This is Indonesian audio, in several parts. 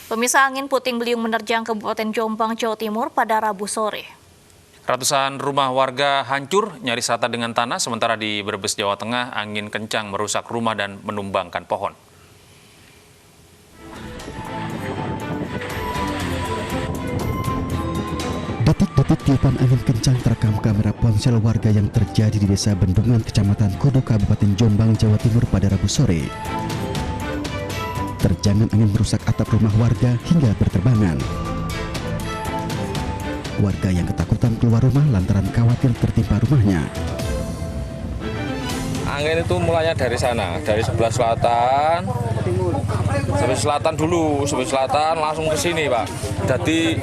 Pemirsa, angin puting beliung menerjang Kabupaten Jombang, Jawa Timur pada Rabu sore. Ratusan rumah warga hancur, nyaris rata dengan tanah, sementara di Brebes, Jawa Tengah, angin kencang merusak rumah dan menumbangkan pohon. Detik-detik tiupan angin kencang terekam kamera ponsel warga yang terjadi di Desa Bendungan, Kecamatan Kudu, Kabupaten Jombang, Jawa Timur pada Rabu sore. Terjangan angin merusak atap rumah warga hingga berterbangan. Warga yang ketakutan keluar rumah lantaran khawatir tertimpa rumahnya. Angin itu mulainya dari sana, dari sebelah selatan, sebelah selatan dulu, sebelah selatan langsung ke sini, Pak. Jadi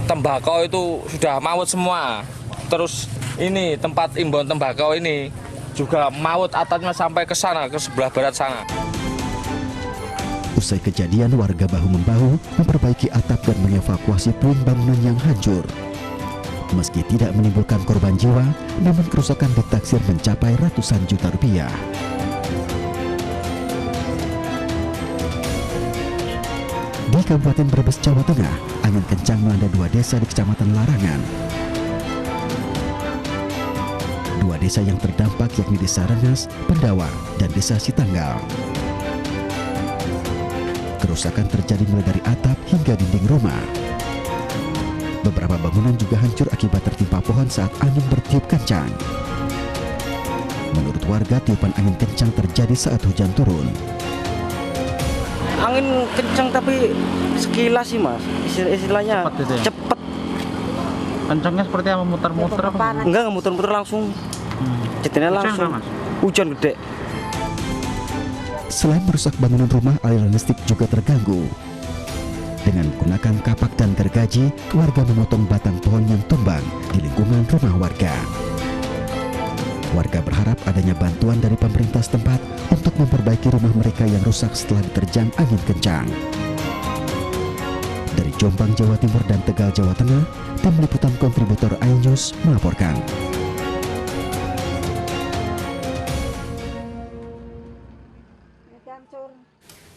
tembakau itu sudah maut semua. Terus ini tempat imbon tembakau ini juga maut atapnya sampai ke sana, ke sebelah barat sana. Usai kejadian, warga bahu-membahu memperbaiki atap dan mengevakuasi puing bangunan yang hancur. Meski tidak menimbulkan korban jiwa, namun kerusakan ditaksir mencapai ratusan juta rupiah. Di Kabupaten Brebes, Jawa Tengah, angin kencang melanda dua desa di Kecamatan Larangan. Dua desa yang terdampak yakni Desa Rengas, Pendawa, dan Desa Sitanggal. Kerusakan terjadi mulai dari atap hingga dinding rumah. Beberapa bangunan juga hancur akibat tertimpa pohon saat angin bertiup kencang. Menurut warga, tiupan angin kencang terjadi saat hujan turun. Angin kencang tapi sekilas sih, Mas. Istilahnya cepet. Kencangnya seperti apa, muter-muter apa? Enggak muter-muter langsung. Jadinya langsung. Hujan gede. Selain merusak bangunan rumah, aliran listrik juga terganggu. Dengan menggunakan kapak dan gergaji, warga memotong batang pohon yang tumbang di lingkungan rumah warga. Warga berharap adanya bantuan dari pemerintah setempat untuk memperbaiki rumah mereka yang rusak setelah diterjang angin kencang. Dari Jombang, Jawa Timur dan Tegal, Jawa Tengah, tim liputan kontributor iNews melaporkan.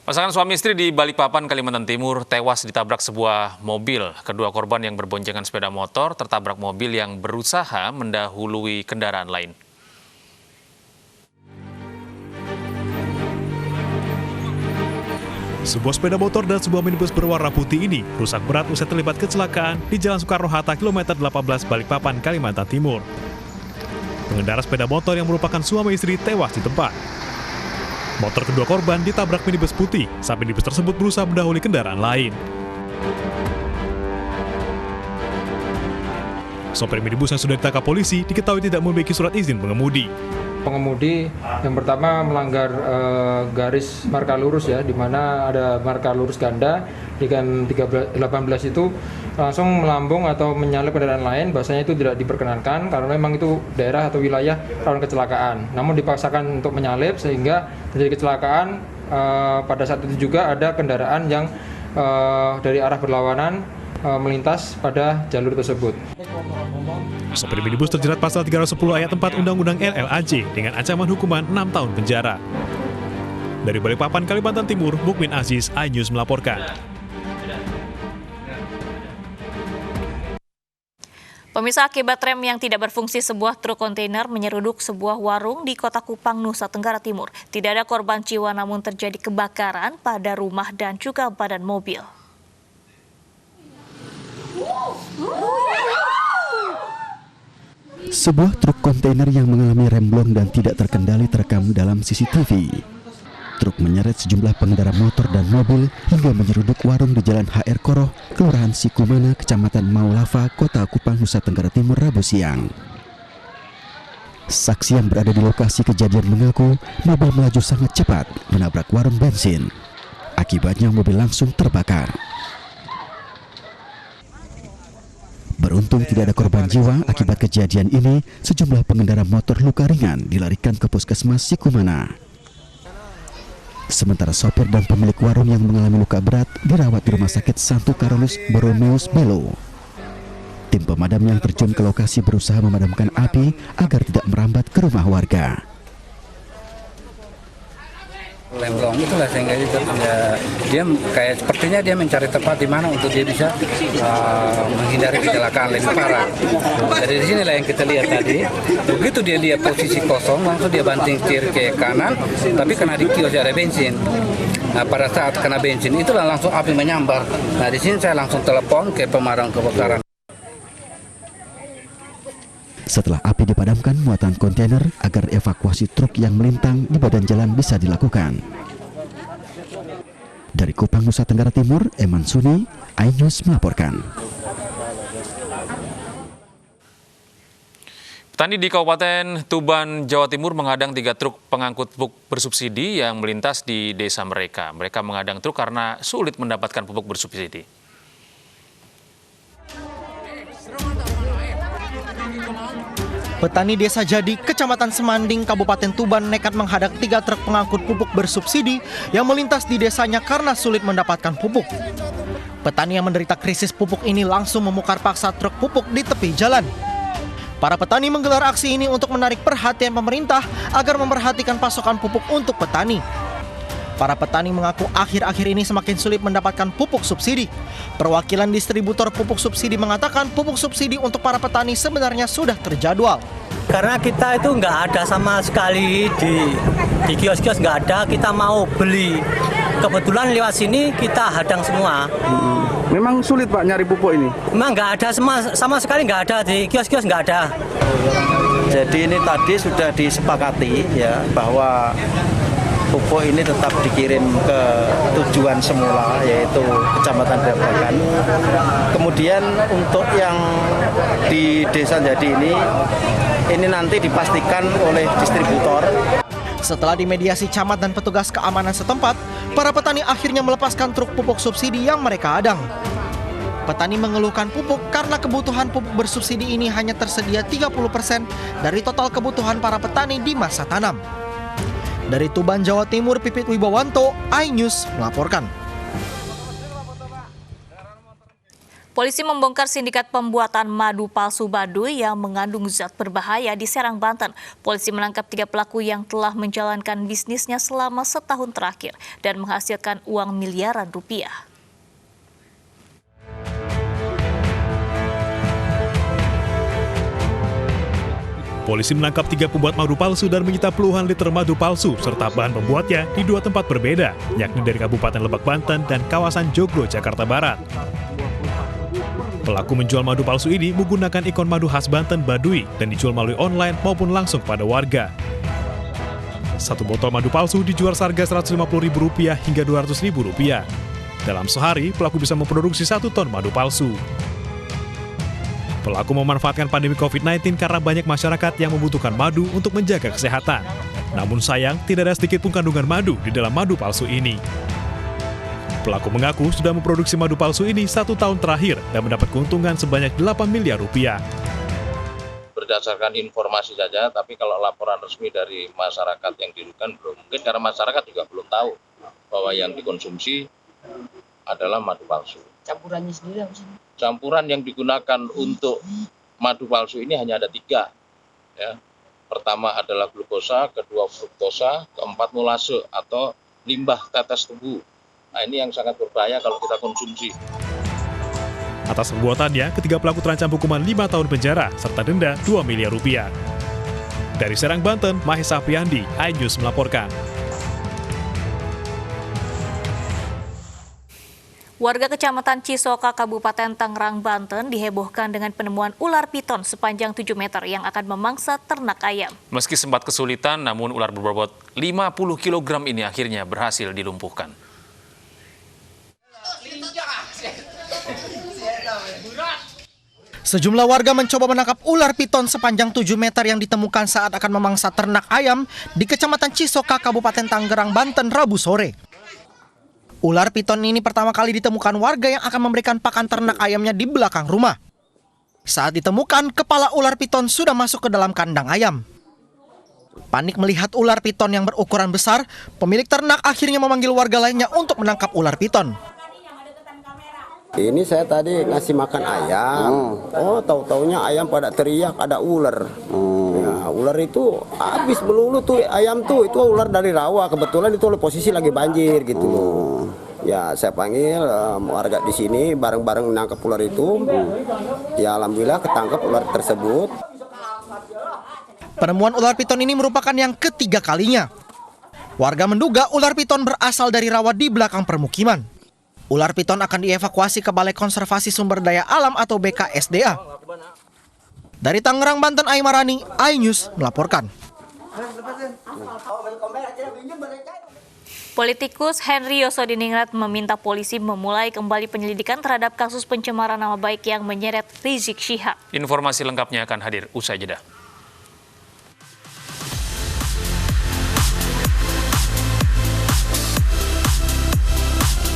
Pasangan suami istri di Balikpapan, Kalimantan Timur tewas ditabrak sebuah mobil. Kedua korban yang berboncengan sepeda motor tertabrak mobil yang berusaha mendahului kendaraan lain. Sebuah sepeda motor dan sebuah minibus berwarna putih ini rusak berat usai terlibat kecelakaan di Jalan Soekarno-Hatta kilometer 18 Balikpapan, Kalimantan Timur. Pengendara sepeda motor yang merupakan suami istri tewas di tempat. Motor kedua korban ditabrak minibus putih saat minibus tersebut berusaha mendahului kendaraan lain. Sopir minibus yang sudah ditangkap polisi diketahui tidak memiliki surat izin mengemudi. Pengemudi yang pertama melanggar garis marka lurus ya, di mana ada marka lurus ganda di kan 18 itu langsung melambung atau menyalip kendaraan lain, bahasanya itu tidak diperkenankan karena memang itu daerah atau wilayah rawan kecelakaan. Namun dipaksakan untuk menyalip sehingga terjadi kecelakaan. Pada saat itu juga ada kendaraan yang dari arah berlawanan melintas pada jalur tersebut. Sopir minibus terjerat pasal 310 ayat 4 Undang-Undang LLAJ dengan ancaman hukuman 6 tahun penjara. Dari Balikpapan, Kalimantan Timur, Mukmin Aziz, iNews melaporkan. Pemirsa, akibat rem yang tidak berfungsi sebuah truk kontainer menyeruduk sebuah warung di Kota Kupang, Nusa Tenggara Timur. Tidak ada korban jiwa namun terjadi kebakaran pada rumah dan juga badan mobil. Sebuah truk kontainer yang mengalami remblong dan tidak terkendali terekam dalam CCTV. Truk menyeret sejumlah pengendara motor dan mobil hingga menyeruduk warung di Jalan HR Koroh, Kelurahan Sikumana, Kecamatan Maulava, Kota Kupang, Nusa Tenggara Timur, Rabu siang. Saksi yang berada di lokasi kejadian mengaku mobil melaju sangat cepat menabrak warung bensin. Akibatnya mobil langsung terbakar. Beruntung tidak ada korban jiwa akibat kejadian ini, sejumlah pengendara motor luka ringan dilarikan ke Puskesmas Sikumana. Sementara sopir dan pemilik warung yang mengalami luka berat dirawat di Rumah Sakit Santo Karolus Borromeus Belo. Tim pemadam yang terjun ke lokasi berusaha memadamkan api agar tidak merambat ke rumah warga. Lemblong itulah sehingga dia kayak sepertinya dia mencari tempat di mana untuk dia bisa menghindari kecelakaan lebih parah. Dari sinilah yang kita lihat tadi. Begitu dia lihat posisi kosong, langsung dia banting setir ke kanan, tapi kena di kios ada bensin. Nah, pada saat kena bensin itulah langsung api menyambar. Nah, di sini saya langsung telepon ke pemadam kebakaran. Setelah api dipadamkan, muatan kontainer agar evakuasi truk yang melintang di badan jalan bisa dilakukan. Dari Kupang, Nusa Tenggara Timur, Eman Suni, iNews melaporkan. Petani di Kabupaten Tuban, Jawa Timur menghadang 3 truk pengangkut pupuk bersubsidi yang melintas di desa mereka. Mereka menghadang truk karena sulit mendapatkan pupuk bersubsidi. Petani Desa Jadi, Kecamatan Semanding, Kabupaten Tuban nekat menghadang 3 truk pengangkut pupuk bersubsidi yang melintas di desanya karena sulit mendapatkan pupuk. Petani yang menderita krisis pupuk ini langsung memukar paksa truk pupuk di tepi jalan. Para petani menggelar aksi ini untuk menarik perhatian pemerintah agar memperhatikan pasokan pupuk untuk petani. Para petani mengaku akhir-akhir ini semakin sulit mendapatkan pupuk subsidi. Perwakilan distributor pupuk subsidi mengatakan pupuk subsidi untuk para petani sebenarnya sudah terjadwal. Karena kita itu nggak ada sama sekali di kios-kios, nggak ada, kita mau beli. Kebetulan lewat sini kita hadang semua. Memang sulit Pak nyari pupuk ini? Memang nggak ada sama sekali, nggak ada di kios-kios, nggak ada. Jadi ini tadi sudah disepakati ya bahwa pupuk ini tetap dikirim ke tujuan semula, yaitu Kecamatan Babakan. Kemudian untuk yang di Desa Jadi ini nanti dipastikan oleh distributor. Setelah dimediasi camat dan petugas keamanan setempat, para petani akhirnya melepaskan truk pupuk subsidi yang mereka hadang. Petani mengeluhkan pupuk karena kebutuhan pupuk bersubsidi ini hanya tersedia 30% dari total kebutuhan para petani di masa tanam. Dari Tuban, Jawa Timur, Pipit Wibawanto, iNews melaporkan. Polisi membongkar sindikat pembuatan madu palsu Baduy yang mengandung zat berbahaya di Serang, Banten. Polisi menangkap 3 pelaku yang telah menjalankan bisnisnya selama setahun terakhir dan menghasilkan uang miliaran rupiah. Polisi menangkap 3 pembuat madu palsu dan menyita puluhan liter madu palsu serta bahan pembuatnya di 2 tempat berbeda, yakni dari Kabupaten Lebak, Banten dan kawasan Joglo, Jakarta Barat. Pelaku menjual madu palsu ini menggunakan ikon madu khas Banten Baduy dan dijual melalui online maupun langsung kepada warga. 1 botol madu palsu dijual seharga Rp150.000 hingga Rp200.000. Dalam sehari, pelaku bisa memproduksi 1 ton madu palsu. Pelaku memanfaatkan pandemi COVID-19 karena banyak masyarakat yang membutuhkan madu untuk menjaga kesehatan. Namun sayang, tidak ada sedikit pun kandungan madu di dalam madu palsu ini. Pelaku mengaku sudah memproduksi madu palsu ini 1 tahun terakhir dan mendapat keuntungan sebanyak Rp8 miliar. Berdasarkan informasi saja, tapi kalau laporan resmi dari masyarakat yang dirugikan belum. Mungkin karena masyarakat juga belum tahu bahwa yang dikonsumsi adalah madu palsu. Campurannya sendiri apa sih? Campuran yang digunakan untuk madu palsu ini hanya ada 3. Ya. Pertama adalah glukosa, kedua fruktosa, keempat molase atau limbah tetes tebu. Nah, ini yang sangat berbahaya kalau kita konsumsi. Atas perbuatannya, ketiga pelaku terancam hukuman 5 tahun penjara serta denda Rp2 miliar. Dari Serang, Banten, Mahesa Apriandi, iNews melaporkan. Warga Kecamatan Cisoka, Kabupaten Tangerang, Banten dihebohkan dengan penemuan ular piton sepanjang 7 meter yang akan memangsa ternak ayam. Meski sempat kesulitan, namun ular berbobot 50 kg ini akhirnya berhasil dilumpuhkan. Sejumlah warga mencoba menangkap ular piton sepanjang 7 meter yang ditemukan saat akan memangsa ternak ayam di Kecamatan Cisoka, Kabupaten Tangerang, Banten, Rabu sore. Ular piton ini pertama kali ditemukan warga yang akan memberikan pakan ternak ayamnya di belakang rumah. Saat ditemukan, kepala ular piton sudah masuk ke dalam kandang ayam. Panik melihat ular piton yang berukuran besar, pemilik ternak akhirnya memanggil warga lainnya untuk menangkap ular piton. Ini saya tadi ngasih makan ayam, tahu-taunya ayam pada teriak ada ular. Ya, Ular itu habis melulu tuh ayam tuh, itu ular dari rawa. Kebetulan itu posisi lagi banjir gitu loh. Ya saya panggil warga di sini bareng-bareng menangkap ular itu. Ya alhamdulillah ketangkap ular tersebut. Penemuan ular piton ini merupakan yang ketiga kalinya. Warga menduga ular piton berasal dari rawa di belakang permukiman. Ular piton akan dievakuasi ke Balai Konservasi Sumber Daya Alam atau BKSDA. Dari Tangerang, Banten, Aimarani, iNews melaporkan. Politikus Henry Yosodiningrat meminta polisi memulai kembali penyelidikan terhadap kasus pencemaran nama baik yang menyeret Rizik Syihab. Informasi lengkapnya akan hadir usai jeda.